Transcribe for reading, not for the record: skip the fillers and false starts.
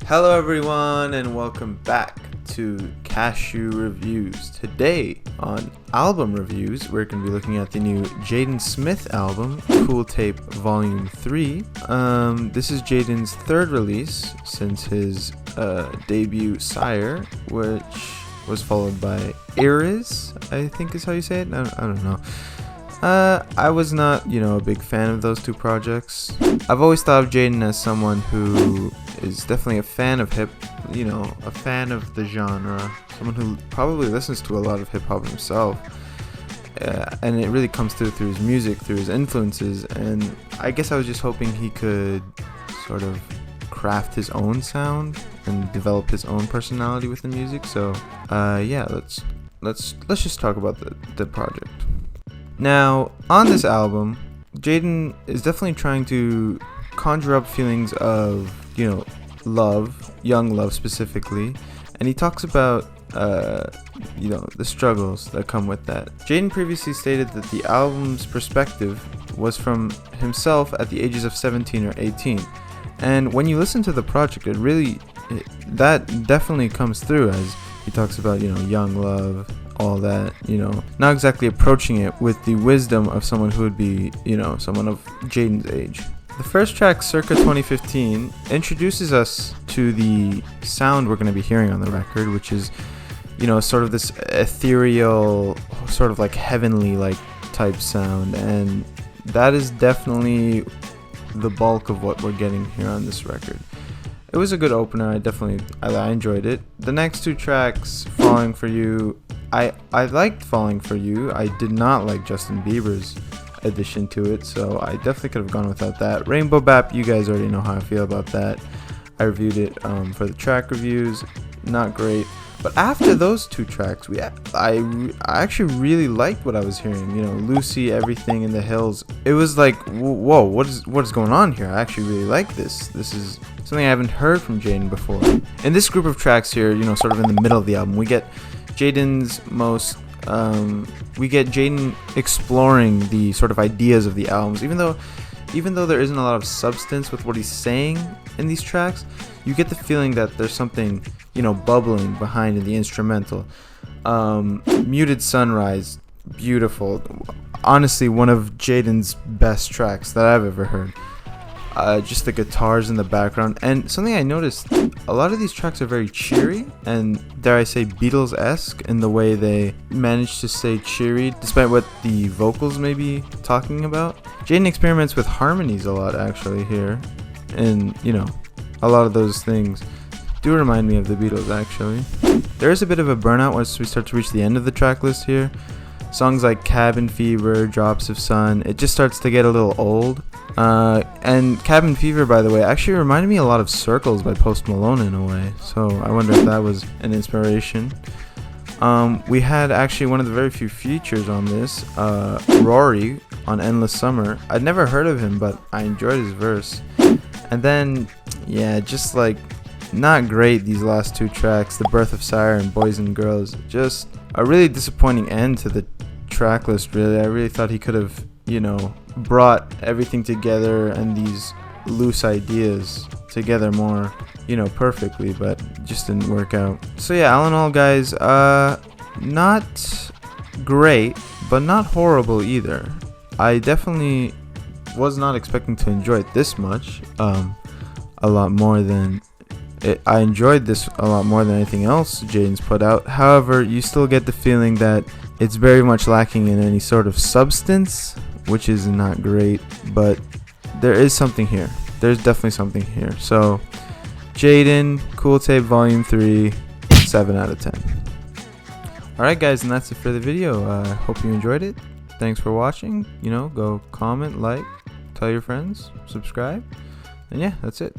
Hello everyone and welcome back to Cashew Reviews. Today on album reviews we're going to be looking at the new Jaden Smith album, Cool Tape Volume 3. This is Jaden's third release since his debut Sire, which was followed by Iris, I think is how you say it. I don't know. I was not, a big fan of those two projects. I've always thought of Jaden as someone who is definitely a fan of a fan of the genre, someone who probably listens to a lot of hip-hop himself, and it really comes through his music, through his influences, and I guess I was just hoping he could sort of craft his own sound and develop his own personality with the music. So yeah, let's just talk about the project. Now, on this album, Jaden is definitely trying to conjure up feelings of, love, young love specifically, and he talks about, the struggles that come with that. Jaden previously stated that the album's perspective was from himself at the ages of 17 or 18, and when you listen to the project, that definitely comes through as he talks about, young love, all that, not exactly approaching it with the wisdom of someone who would be, someone of Jaden's age. The first track, circa 2015, introduces us to the sound we're going to be hearing on the record, which is, sort of this ethereal, sort of like heavenly like type sound, and that is definitely the bulk of what we're getting here on this record. It was a good opener. I enjoyed it. The next two tracks, Falling For You, I liked Falling For You. I did not like Justin Bieber's addition to it, so I definitely could have gone without that. Rainbow Bap, you guys already know how I feel about that. I reviewed it for the track reviews. Not great. But after those two tracks, I actually really liked what I was hearing. Lucy, Everything in the Hills. It was like, whoa, what is going on here? I actually really like this. This is something I haven't heard from Jaden before. In this group of tracks here, sort of in the middle of the album, we get Jaden exploring the sort of ideas of the albums. Even though there isn't a lot of substance with what he's saying in these tracks, you get the feeling that there's something, bubbling behind in the instrumental. Muted Sunrise, beautiful. Honestly, one of Jaden's best tracks that I've ever heard. Just the guitars in the background, and something I noticed, a lot of these tracks are very cheery and, dare I say, Beatles-esque in the way they manage to stay cheery despite what the vocals may be talking about. Jaden experiments with harmonies a lot actually here, and a lot of those things do remind me of the Beatles actually. There is a bit of a burnout once we start to reach the end of the track list here. Songs like Cabin Fever, Drops of Sun, it just starts to get a little old. And Cabin Fever, by the way, actually reminded me a lot of Circles by Post Malone in a way. So I wonder if that was an inspiration. We had actually one of the very few features on this, Rory on Endless Summer. I'd never heard of him, but I enjoyed his verse. And then, just like not great these last two tracks, The Birth of Sire and Boys and Girls. Just a really disappointing end to the track list, really. I really thought he could have, brought everything together and these loose ideas together more, perfectly, but just didn't work out. So yeah, all in all, guys, not great, but not horrible either. I definitely was not expecting to enjoy it this much. A lot more than I enjoyed this a lot more than anything else Jaden's put out. However, you still get the feeling that it's very much lacking in any sort of substance, which is not great, but there is something here. There's definitely something here. So, Jaden, Cool Tape Volume 3, 7 out of 10. Alright guys, and that's it for the video. Hope you enjoyed it. Thanks for watching. Go comment, like, tell your friends, subscribe, and yeah, that's it.